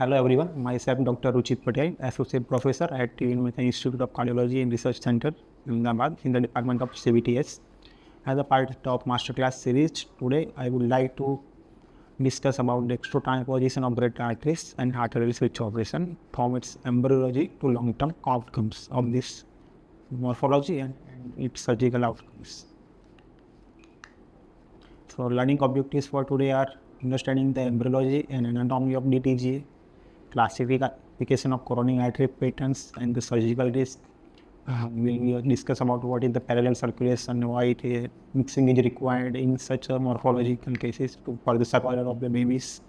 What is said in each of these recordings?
Hello everyone, myself Dr. Ruchit Patel, Associate Professor at UNMICRC Institute of Cardiology and Research Center, Ahmedabad, in the Department of Cvts. As a part of Masterclass series, today I would like to discuss about Dextro Transposition of the arteries and arterial switch operation from its embryology to long-term outcomes of this morphology and its surgical outcomes. So learning objectives for today are understanding the embryology and anatomy of d-TGA, classification of coronary artery patterns and the surgical risk. We will discuss about what is the parallel circulation, why mixing is required in such a morphological cases for the survival of the babies.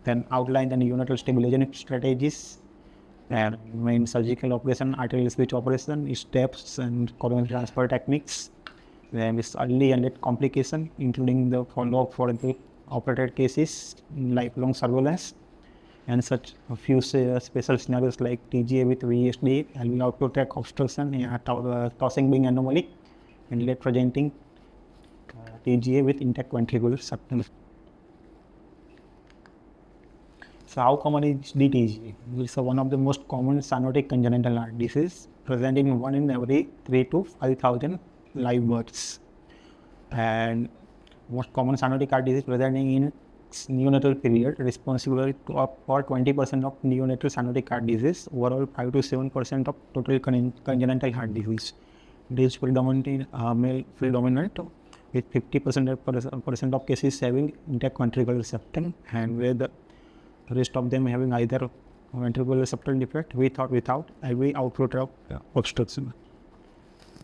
Then outline the neonatal stabilization strategies and main surgical operation, arterial switch operation, steps and coronary transfer techniques. Then is early and late complication, including the follow-up for the operated cases, lifelong surveillance, and such a few special scenarios like TGA with VSD, alveolar outflow tract obstruction, tossing being anomaly, and late presenting TGA with intact ventricular septum. So how common is d-TGA? It's one of the most common cyanotic congenital heart disease, present in 1 in every 3 to 5,000 live births. And most common cyanotic heart disease presenting in neonatal period, responsible for 20% of neonatal cyanotic heart disease, overall 5 to 7% of total congenital heart disease. It is predominantly male predominant, with 50% of cases having intact ventricular septum, and where the rest of them having either ventricular septal defect with or without alveolar outflow tract obstruction.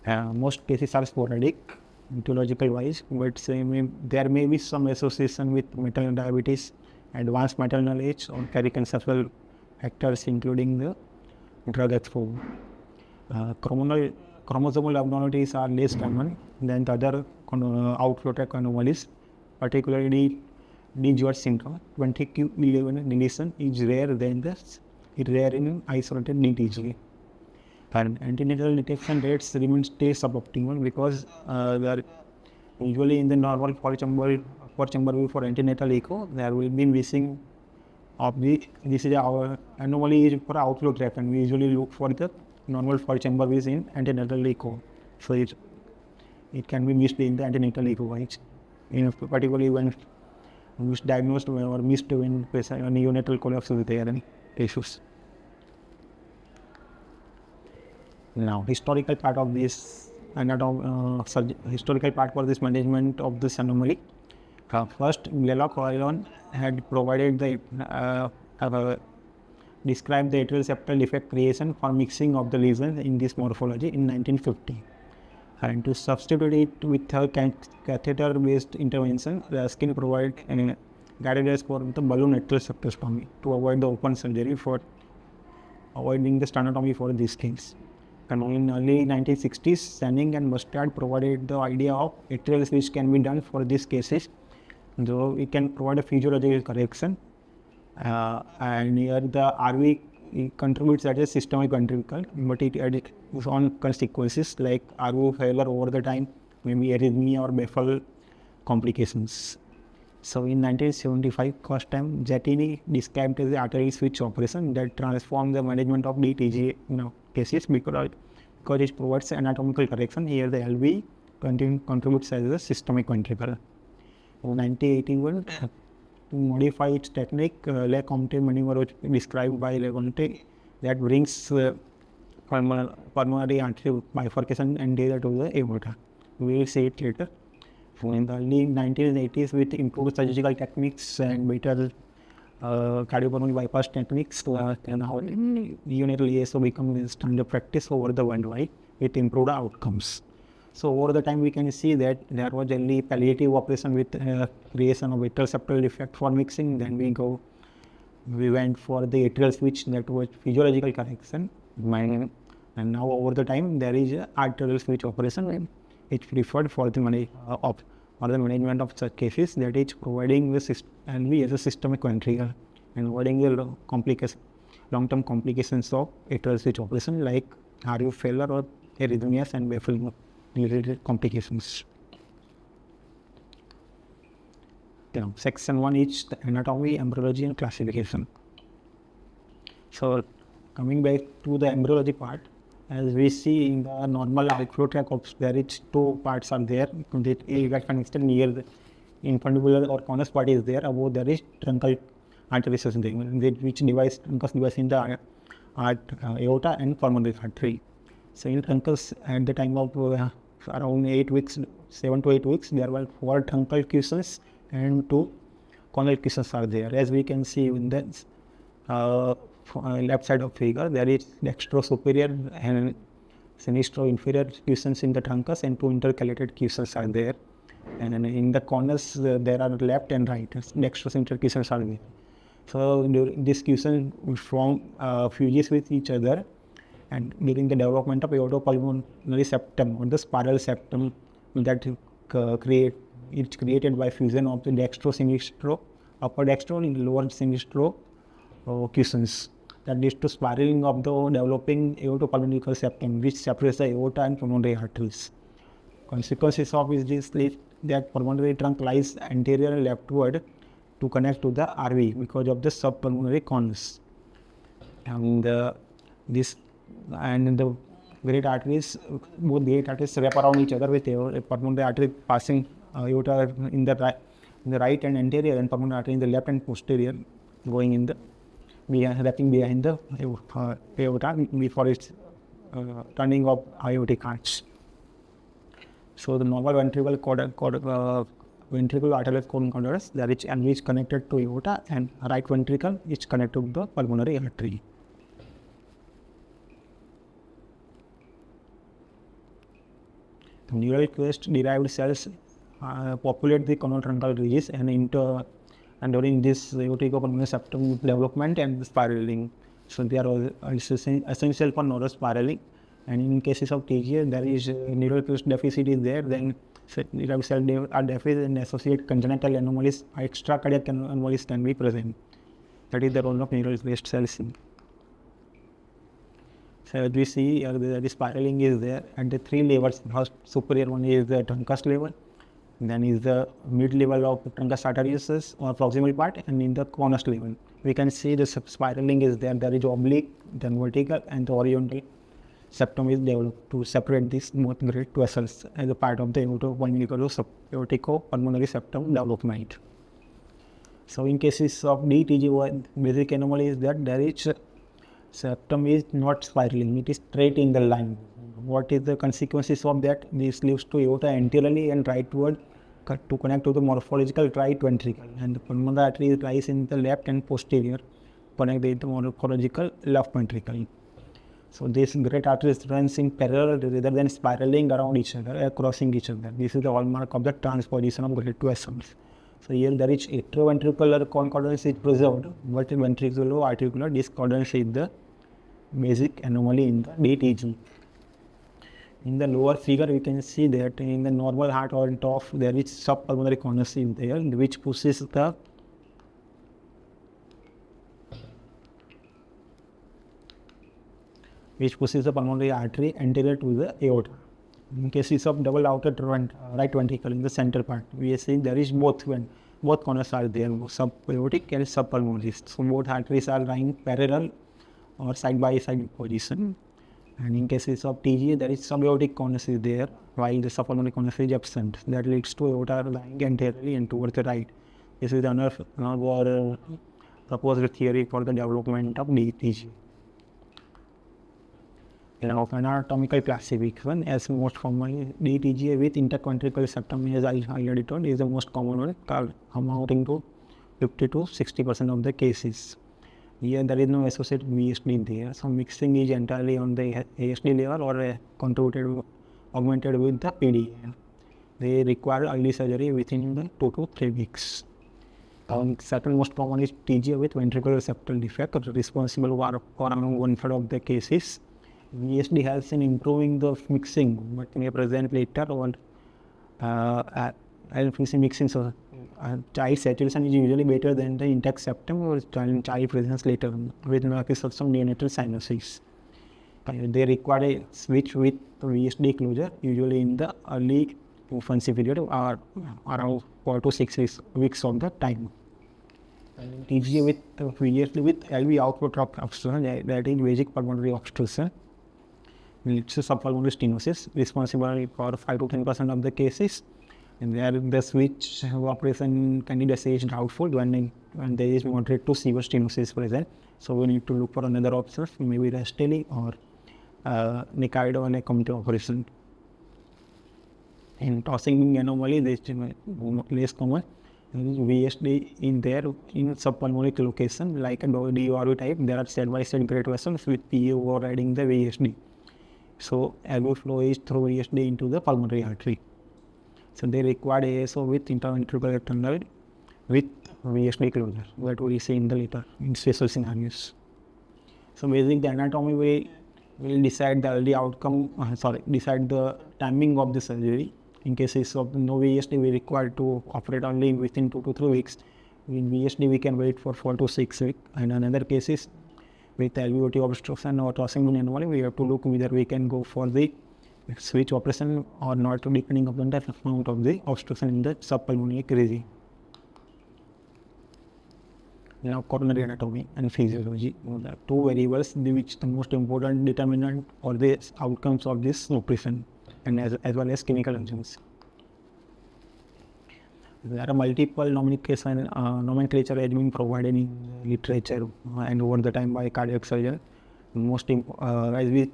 Most cases are sporadic, etiological wise, but there may be some association with maternal diabetes, advanced maternal age, or periconceptual factors including the drug exposure. Chromosomal abnormalities are less common than the other outflow tract anomalies, particularly d-TGA syndrome. 20q11 deletion is rare in isolated d-TGA. And antenatal detection rates stay suboptimal because they are usually in the normal four chamber view for antenatal echo. There will be missing of this is our anomaly for outflow tract, and we usually look for the normal four chamber views in antenatal echo. So it can be missed in the antenatal echo, right? Particularly when misdiagnosed or missed when neonatal collapse is there and issues. Now, historical part of this historical part for this management of this anomaly. First, Blalock had provided described the atrial septal defect creation for mixing of the lesions in this morphology in 1950. And to substitute it with a catheter-based intervention, the skin provided guided us for the balloon atrial septostomy to avoid the open surgery for avoiding the sternotomy for these things. And in early 1960s, Sanning and Mustard provided the idea of atrial switch can be done for these cases, though it can provide a physiological correction. And here the RV contributes as a systemic ventricle, but it adds on consequences like RV failure over the time, maybe arrhythmia or baffle complications. So in 1975, first time Zattini described as the artery switch operation that transformed the management of d-TGA cases because it provides anatomical correction. Here the LV contributes as a systemic ventricle. In 1981, to modify its technique, Le Comte maneuver was described by Le Comte that brings pulmonary artery bifurcation and data to the aorta. We will see it later. So in the early 1980s, with improved surgical techniques and better cardiopulmonary bypass techniques, and how neonatal ESO becomes standard practice over the worldwide with improved outcomes. So over the time, we can see that there was only palliative operation with creation of atrial septal defect for mixing. Then we went for the atrial switch, that was physiological correction. And now over the time, there is an arterial switch operation, and it's preferred for the management of such cases, that is providing the LV as a systemic ventricle and avoiding the long-term complications of atrial switch operation like RV failure or arrhythmias and baffle related complications. Section 1 is the anatomy, embryology and classification. So coming back to the embryology part, as we see in the normal flow tract of there is two parts are there. That get connected near the infundibulum or conus part is there. Above there is truncal arteries which device truncus device in the aorta and pulmonary artery. So in truncus at the time of around 8 weeks, 7 to 8 weeks, there were 4 truncal cushions and 2 conal cushions are there. As we can see in the left side of figure, there is dextro superior and sinistro inferior cushions in the truncus and 2 intercalated cushions are there. And in the corners there are left and right dextro center cushions are there. So during this cushion form fuses with each other, and during the development of aortopulmonary septum or the spiral septum that it's created by fusion of the dextro sinistro upper dextro and lower sinistro cushions that leads to spiraling of the developing aortopulmonary septum, which separates the aorta and pulmonary arteries. Consequences of this is that pulmonary trunk lies anterior and leftward to connect to the RV because of the subpulmonary conus. And the great arteries, both great arteries wrap around each other with a pulmonary artery passing aorta in the right and anterior, and pulmonary artery in the left and posterior, going in the wrapping behind the aorta before its turning of aortic arch. So the normal ventricle arterial concourse that is connected to aorta, and right ventricle is connected to the pulmonary artery. The neural crest derived cells populate the conotruncal ridges and during this aorticopulmonary septum development and spiraling. So they are essential for neural spiraling. And in cases of TGA, there is neural crest deficit is there, then derived cells are deficient and associated congenital anomalies, extracardiac anomalies can be present. That is the role of neural crest cells. So as we see, the spiraling is there at the 3 levels. First superior one is the truncus level, then is the mid level of truncus arteriosus or proximal part, and in the conus level. We can see the spiraling is there. There is oblique, then vertical, and the horizontal septum is developed to separate these both great vessels as a part of the aorticopulmonary septum development. So in cases of d-TGA, basic anomaly is that there is septum is not spiraling, it is straight in the line. What is the consequences of that? This leads to aorta anteriorly and rightward to connect to the morphological right ventricle, and the pulmonary artery lies in the left and posterior, connect with the morphological left ventricle. So this great arteries runs in parallel rather than spiraling around each other, crossing each other. This is the hallmark of the transposition of great vessels. So here there is atrioventricular concordance is preserved, but ventriculo-articular discordance is the basic anomaly in the d-TGA. In the lower figure, we can see that in the normal heart or on top, there is subpulmonary conus in there, which pushes the pulmonary artery anterior to the aorta. In cases of double outer right ventricle in the center part, we are seeing there is both conus are there, subaortic and subpulmonary. So both arteries are lying parallel or side by side position. And in cases of TGA, there is subaortic conus is there, while the subpulmonary conus is absent. That leads to aorta lying anteriorly and towards the right. This is another proposed theory for the development of d-TGA. Of anatomical classification, as most commonly d-TGA with interventricular septum, as I already told, is the most common one, amounting to 50 to 60% of the cases. Here there is no associated VSD there, so mixing is entirely on the ASD level or augmented with the PDA. They require early surgery within the 2 to 3 weeks. Second most common is TGA with ventricular septal defect, responsible for around 1/3 of the cases. VSD helps in improving the mixing, but may present later on mixing. So child saturation is usually better than the intact septum or child presence later with markers of some neonatal cyanosis. They require a switch with VSD closure, usually in the early infancy period or around 4 to 6 weeks of the time. And TGA with previously with LV output of obstruction, that is basic pulmonary obstruction. It's a subpulmonary stenosis, responsible for 5 to 10% of the cases. And there the switch operation candidacy is doubtful when there is moderate to severe stenosis present. So we need to look for another option, maybe Rasteli or Nicardo or a committee operation. In tossing anomaly, this is less common. VSD in there in subpulmonary location, like a DORV type, there are side-by-side graduations with PA overriding the VSD. So airway flow is through VSD into the pulmonary artery. So they require ASO with interventricular tunnel with VSD closure, that we see in the later in special scenarios. So basically the anatomy will decide the early outcome, decide the timing of the surgery. In cases of no VSD, we require to operate only within 2 to 3 weeks. In VSD, we can wait for 4 to 6 weeks. And in other cases, with LVOT obstruction or tossing anomaly, we have to look whether we can go for the switch operation or not, depending upon the amount of the obstruction in the subpulmonary region. Now, coronary anatomy and physiology, the two variables which the most important determinant for the outcomes of this operation, and as well as clinical engines. There are multiple nomenclature has been provided in literature and over the time by cardiac surgeon. Most as we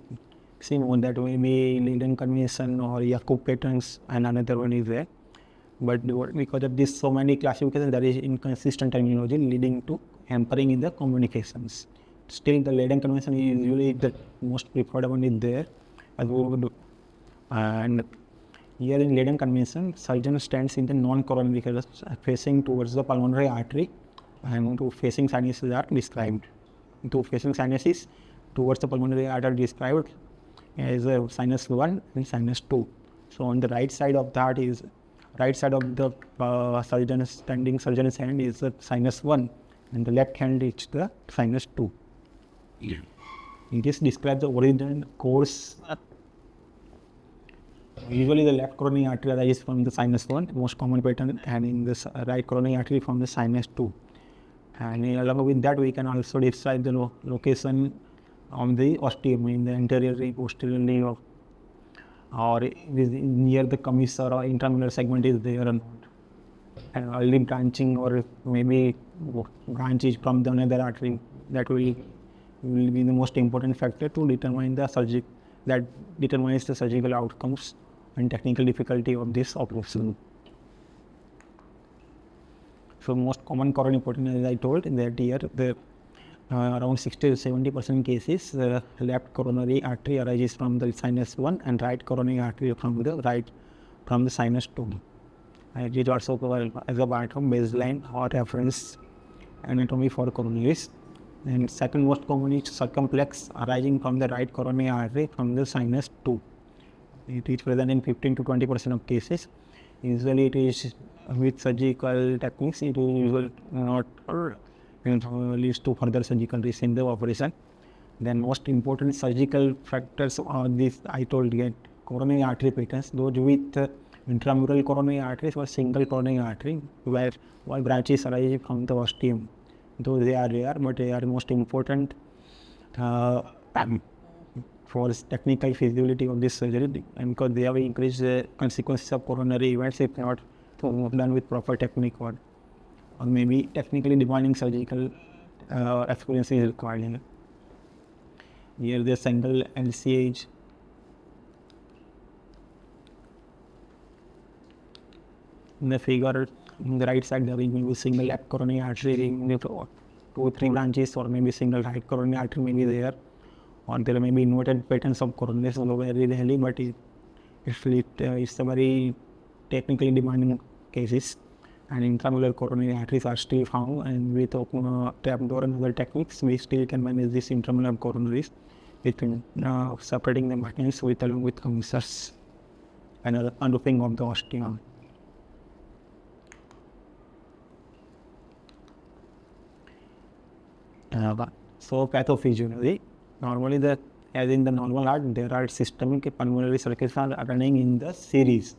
see that may be Leiden convention or Jakob patterns, and another one is there. But because of this, so many classifications, there is inconsistent terminology leading to hampering in the communications. Still, the Leiden convention is usually the most preferred one is there, as we would do. And here in Leiden convention, surgeon stands in the non-coronary cases facing towards the pulmonary artery, and two facing sinuses are described. Two facing sinuses towards the pulmonary artery described as sinus 1 and sinus 2. So on the right side of that is right side of the surgeon's hand is the sinus 1, and the left hand is the sinus 2. Yeah. This describes the origin course. Usually the left coronary artery arises from the sinus 1, most common pattern, and in the right coronary artery from the sinus 2. And along with that, we can also describe the location of the ostium in the anteriorly, posteriorly, or near the commissure or intramural segment is there or not. And early branching, or maybe branches from the another artery, that will be the most important factor to determine the that determines the surgical outcomes and technical difficulty of this operation. So most common coronary pattern, as I told, that here the around 60 to 70% cases, the left coronary artery arises from the sinus 1 and right coronary artery from the sinus 2. It is also covered as a part of baseline or reference anatomy for coronaries. And second most common is circumflex arising from the right coronary artery from the sinus 2. It is present in 15 to 20% of cases. Usually it is with surgical techniques, it is usually not leads to further surgical risk in the operation. Then most important surgical factors are this, I told you, coronary artery patterns, those with intramural coronary arteries or single coronary artery where all branches arise from the ostium. Though they are rare, but they are most important for technical feasibility of this surgery, and because they have increased the consequences of coronary events if not done with proper technique, or maybe technically demanding surgical experience is required. Here the single LCH. In the figure, on the right side, there will be single left coronary artery, 2 or 3 branches, or maybe single right coronary artery may be there, or there may be inverted patterns of coronaries very rarely, but it's a very technically demanding cases. And intramural coronary arteries are still found, and with trapdoor and other techniques, we still can manage these intramural coronaries with separating the margins along with commissures and unroofing of the ostium. So pathophysiology, normally as in the normal heart, there are systemic pulmonary circuits are running in the series.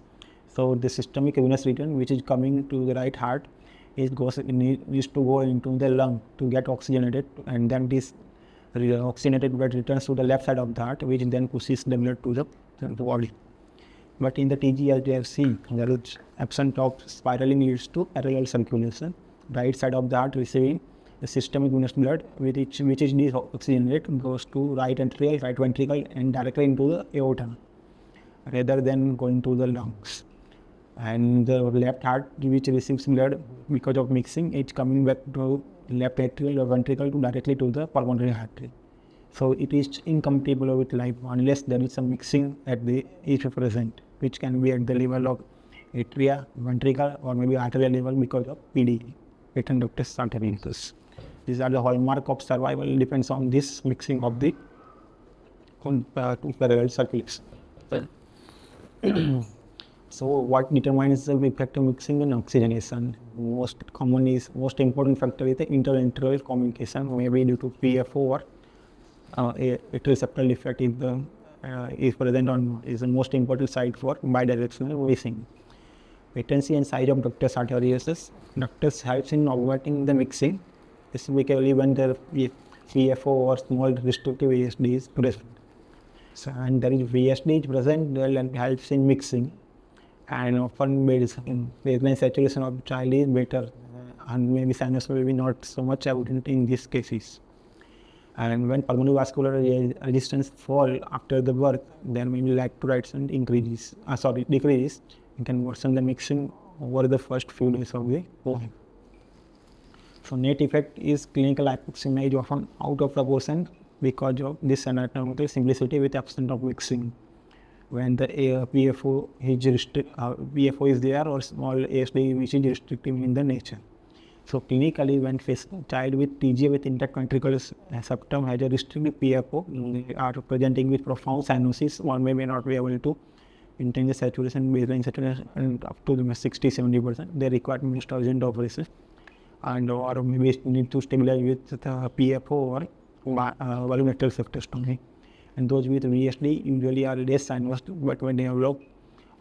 So the systemic venous return which is coming to the right heart needs to go into the lung to get oxygenated, and then this oxygenated blood returns to the left side of the heart, which then pushes the blood to the body. But in the TGA, as we have seen, there is absence of spiraling leads to parallel circulation. Right side of the heart receiving the systemic venous blood, which is deoxygenated, goes to right atrial, right ventricle, and directly into the aorta, rather than going to the lungs. And the left heart, which receives blood because of mixing, is coming back to left atrial or ventricle to directly to the pulmonary artery. So it is incompatible with life unless there is some mixing at the is present, which can be at the level of atria, ventricle, or maybe arterial level because of PD, patent ductus arteriosus. These are the hallmark of survival, depends on this mixing of the two parallel circulation. So what determines the effect of mixing and oxygenation? Most important factor is the inter-arterial communication, maybe due to PFO or atrial septal defect is present on is the most important site for bidirectional mixing. Patency and size of ductus arteriosus. Ductus helps in augmenting the mixing, specifically when the PFO or small restrictive VSD is present. So, and there is VSD is present and helps in mixing, and often baseline saturation of the child is better, and maybe sinus will be not so much evident in these cases. And when pulmonary vascular resistance fall after the birth, then maybe electrolytes and decreases, and can worsen the mixing over the first few days of the life. So net effect is clinical hypoxemia is often out of proportion because of this anatomical simplicity with absence of mixing. When the PFO is there or small ASD which is restrictive in the nature. So clinically, when child with TGA with intact ventricular septum has a restrictive PFO, they are presenting with profound cyanosis, one may not be able to maintain the saturation, baseline saturation, and up to 60-70%. They require most urgent operation, and or maybe need to stabilize with the PFO or volumetric septostomy. And those with VSD usually are less sinus, but when they develop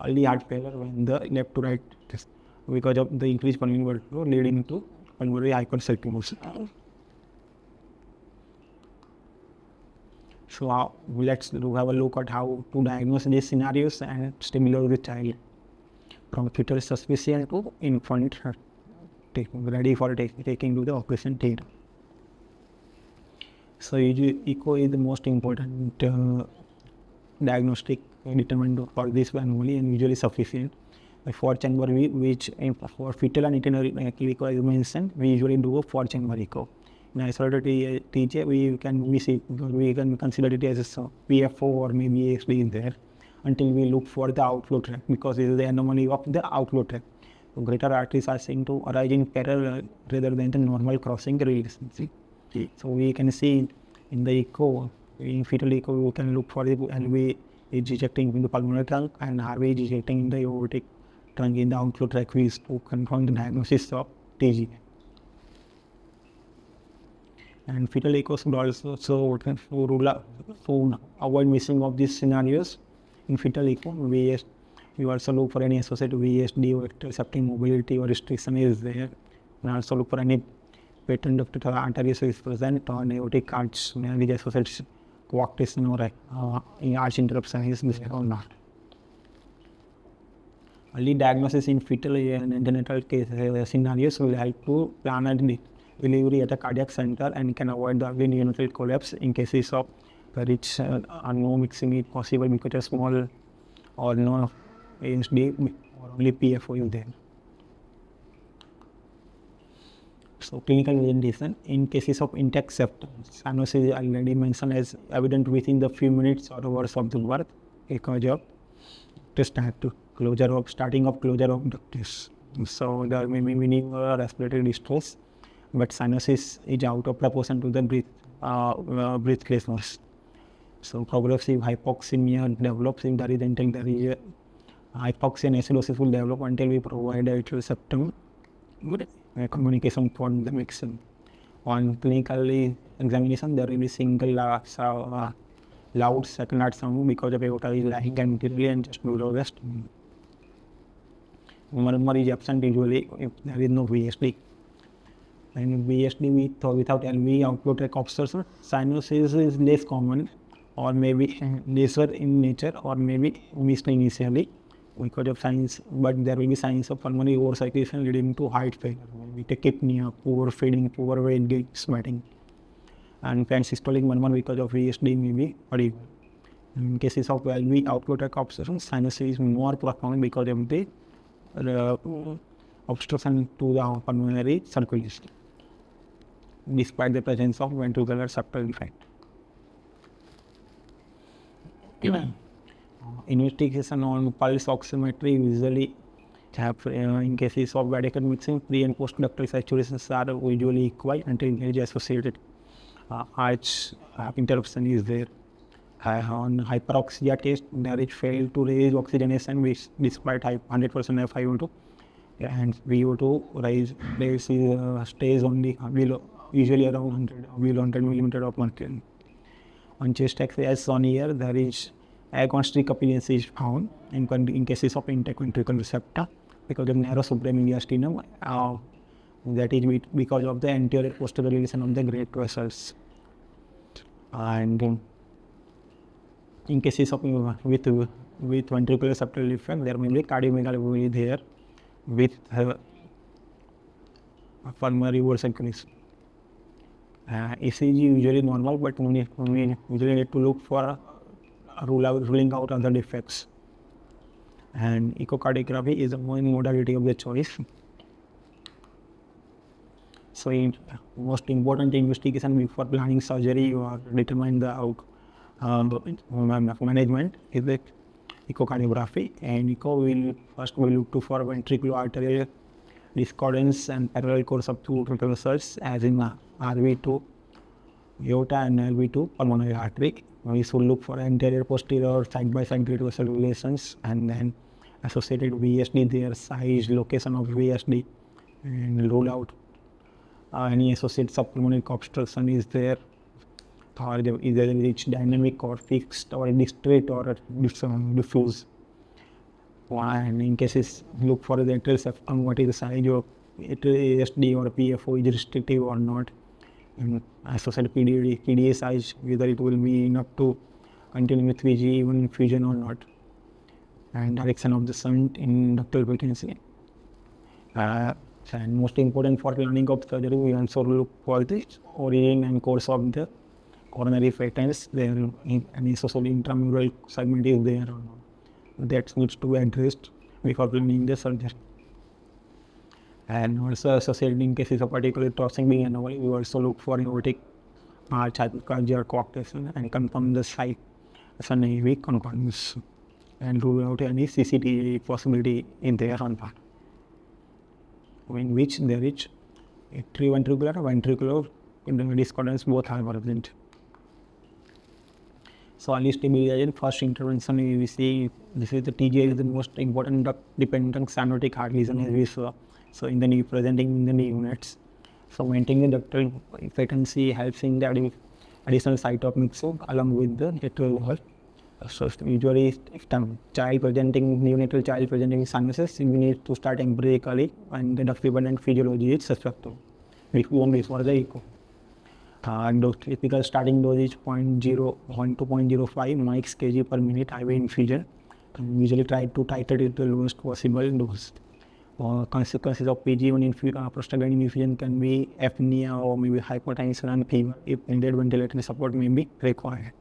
early heart failure when the left to right test, because of the increased pulmonary blood flow leading to pulmonary hypercirculation. So let's have a look at how to diagnose these scenarios and stimulate the child from fetal suspicion to infant ready for taking to the operation theatre. So echo is the most important diagnostic determinant for this one only, and usually sufficient. A 4-chamber which for fetal and itinerary echo as mentioned, we usually do a 4-chamber echo. In isolated TGA, we can consider it as a PFO or maybe ASD in there until we look for the outflow tract, because this is the anomaly of the outflow tract. So greater arteries are seen to arise in parallel rather than the normal crossing relationship. So we can see in the echo, in fetal echo, we can look for the LV is ejecting in the pulmonary trunk and RV is ejecting in the aortic trunk in the outflow tract to confirm the diagnosis of TGA. And fetal echoes would also avoid missing of these scenarios. In fetal echo, we also look for any associated VSD or septal mobility or restriction is there, and also look for any patent ductus arteriosus is present or aortic arch maybe associated coarctation or arch interruption is there or not. Early diagnosis in fetal and antenatal case scenarios will help to plan and delivery at a cardiac center and can avoid the early neonatal collapse in cases of which no mixing is possible because a small or no ASD or only PFO is there. So clinical presentation in cases of intact septum, cyanosis is already mentioned as evident within the few minutes or hours of the birth because of starting of closure of ductus. So there may be minimal respiratory distress, but cyanosis is out of proportion to the breathlessness. So progressive hypoxemia develops if there is hypoxia and acidosis will develop until we provide atrial septum good communication for the mixing. On clinical examination, there will be single loud second heart sound because the aorta is lying anteriorly and just below the stomach. Murmur is absent usually if there is no VSD. And VSD with or without LV outflow tract obstruction, cyanosis is less common or maybe lesser in nature or maybe missed initially because of signs, but there will be signs of pulmonary oversaturation leading to heart failure, maybe tachypnea, poor feeding, poor weight gain, sweating, and systolic murmur because of VSD may be audible. In cases of LV outflow tract obstruction, cyanosis is more profound because of the obstruction to the pulmonary circulation, despite the presence of ventricular septal defect. Investigation on pulse oximetry usually have, in cases of radical mixing, pre and post ductal saturations are usually equal until there is associated arch interruption is there. On hyperoxia test, there is failed to raise oxygenation which despite 100% FiO2, and VO2 stays only below, usually around 100 millimeter of mercury. On chest X-ray as on here, there is agonist capillacy is found in cases of interventricular receptor because of narrow subramediastinum, that is because of the anterior posterior relation of the great vessels. And in cases of with ventricular septal defect, there may be cardiomegaly there with pulmonary oversaturation. ECG usually normal, but we usually need to look for ruling out other defects. And echocardiography is the main modality of the choice. So, most important investigation before planning surgery or determine the management is the echocardiography, and echo will first look to for ventricular arterial discordance and parallel course of two vessels as in RV2 aorta and LV2 pulmonary artery. We should look for anterior posterior side by side great vessel relations and then associated VSD, their size, location of VSD, and rule out any associated subpulmonary obstruction is there, or either it's dynamic or fixed or discrete or diffuse. And in cases, look for the atrial septum, what is the size of ASD or PFO, is restrictive or not, and associated PDA size, whether it will be enough to continue with VG even infusion or not, and direction of the shunt in ductal vacancy. And most important for planning of surgery, we also look for the origin and course of the coronary patterns. There any social intramural segment is there or not, that needs to be addressed before planning the surgery. And also associated in cases of particular tossing being anomaly, we also look for aortic arch hypercardia coarctation and confirm the site as an AV concordance and rule out any CCTA possibility in there on part, in which there is atrioventricular and ventricular discordance both are present. So early stabilization, first intervention we see, this is the TGA is the most important duct-dependent cyanotic heart lesion as we saw. So in the knee, presenting in the knee units. So maintaining the ductal patency helps in the additional site of mixing along with the atrial wall. So usually if the neonatal child presenting cyanosis, we need to start empirically and the duct-dependent physiology is suspected before the echo. Typical starting dose is 0.01 to 0.05 mics kg per minute IV infusion. And usually try to titrate it to the lowest possible dose. Consequences of PG1 prostaglandin infusion can be apnea or maybe hypotension and fever if needed ventilatory support may be required.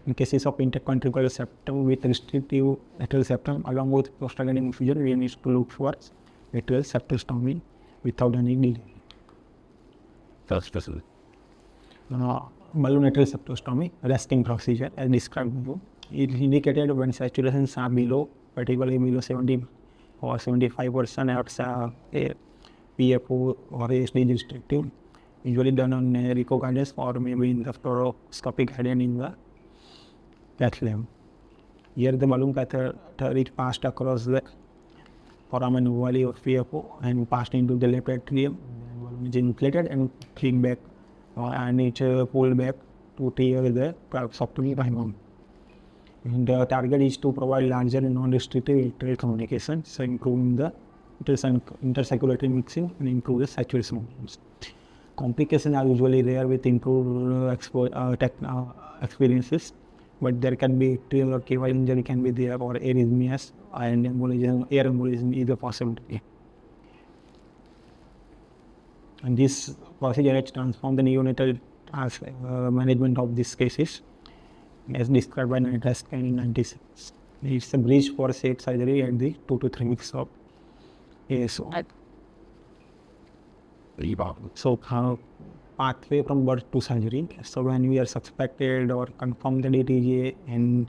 In cases of interventricular septum with restrictive atrial septum along with prostaglandin infusion, we need to look for atrial septostomy without any delay. Balloon atrial septostomy, resting procedure as described below. It is indicated when saturations are below, particularly below 70 or 75% at PFO or ASD restrictive, usually done on echocardiography or maybe in the fluoroscopic head and in the cath lab. Here the balloon catheter is passed across the foramen ovale of PFO and passed into the left atrium. The balloon is inflated and flicked back and it's pulled back to trigger the subtomy rhythm. The target is to provide larger and non-restrictive atrial communication, so improving the intercirculatory mixing and improve the saturation volumes. Complications are usually rare with improved experiences, but there can be atrial or KY injury can be there, or arrhythmias and embolism, air embolism is a possibility. And this procedure has transformed the neonatal management of these cases, as described by Nebraska in 1996. It's a bridge for safe surgery at the 2 to 3 weeks of ASO. So, pathway from birth to surgery. So, when we are suspected or confirmed the d-TGA and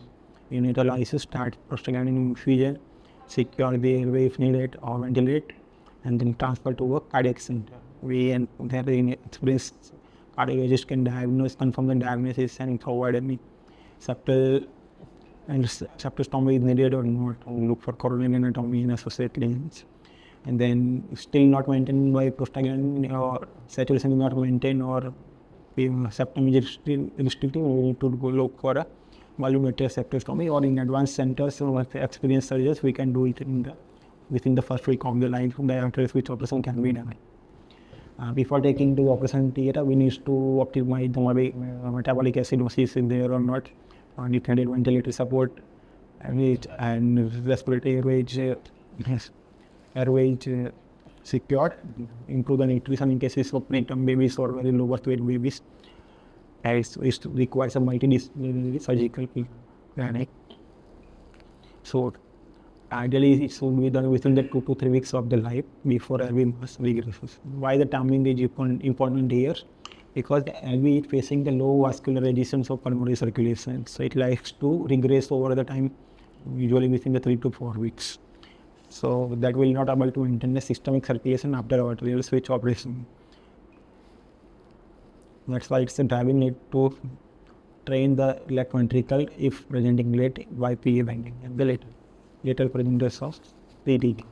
neonatal ICU, start prostaglandin infusion, secure the airway if needed or ventilate, and then transfer to a cardiac center. We and there experienced cardiologist can confirm the diagnosis and provide any septal and septostomy is needed or not, look for coronary anatomy and associated lesions. And then still not maintained by prostaglandin or saturation is not maintained or septum is still restricted, we need to go look for a volumetric septostomy, or in advanced centers with experienced surgeons we can do it within the first week of the line from the arteries which operation can be done. Before taking to operation theatre, we need to optimize the metabolic acidosis in there or not, need ventilator support and respiratory airways secured, improve the nutrition in cases of preterm babies or very low birth weight babies. It requires a multidisciplinary surgical planning. So ideally it should be done within the 2 to 3 weeks of the life before LV regresses. Why the timing is important here? Because the LV is facing the low vascular resistance of pulmonary circulation, so it likes to regress over the time, usually within the 3 to 4 weeks. So that will not able to maintain the systemic circulation after arterial switch operation. That's why it's a driving need to train the left ventricle if presenting late by PA binding and the later presenters of d-TGA.